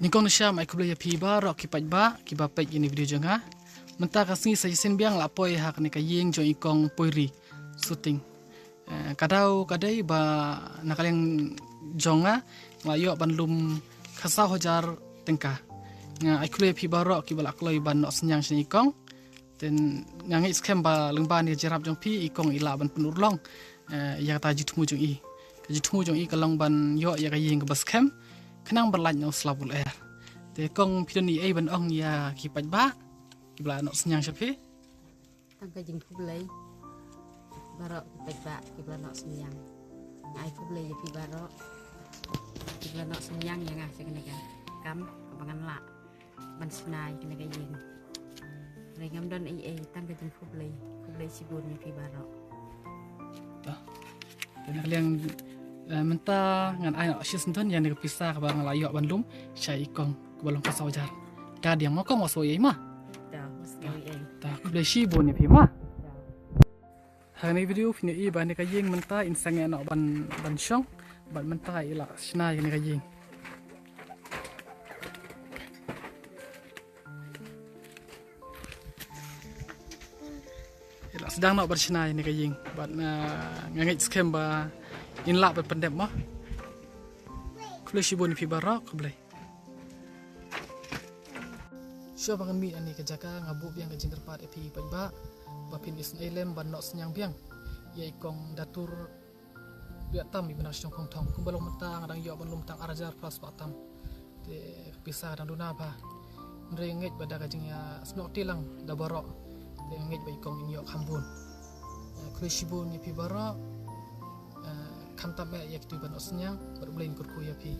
Nikong Syam ai kubla ya pi ba ro ki paj ba ki ba pej ini video janga. Menta kasni sa sin biang la poi hak ni ka yeng jo ikong poiri shooting. Kadau kadai ba nakaleng jonga ngayo banlum khasa hojar tengka. Nga ai kubla ya pi ba ro ki ba lakloi ban no senyang sin ikong. Ten ngangi skem ba lengba ni jerap jong pi ikong ila ban penurlong. Ya ta jitmu jong i. Jitmu jong i kalong ban yo ya ka yeng ke baskem. Kenang berlanjut no selabul air. Te kong pidoni ai ban ong ya ki paj ba ki bla no senyang sapi. Tangka jing kublai barok ki paj ba ki bla no senyang. Ai kublai ya pi barok ki bla no senyang ya ngah sekene kan. Kam kapangan la ban senai kene ka jing. Regam don ai tangka jing kublai sibun ya pi barok. Dan kalian menta ngan ai asis nton yang pisah ka bang layo banlum syai kong ke balong ka sawajar. Ka dia mo ko mo so yai ma. Dah sekali ai. Ta kublai shi bon ni pi ma. Hari ni video fini i ban ka yeng menta insang no ban syong ban menta ila sna ni ka yeng. Ila sedang nak bersena ni ka yeng ban ngangit skem ba in la ba pendem ma. Kublai shi bon ni pi barak kublai. Syo bangan mi ani ka jaka ngabu biang ka jing terpat epi paj ba bapin is elem ban no senyang biang ya ikong datur biak tam i benar syong kong tong ku balong mentang adang yo ban lum tang arajar plus batam te pisah dan duna ba nrengej bada ka jing ya snok tilang da barok te ngej ba ikong in yo khambun kublai shi bon ni pi barak kam tam ya tu ban no senyang ber blain kur ku ya pi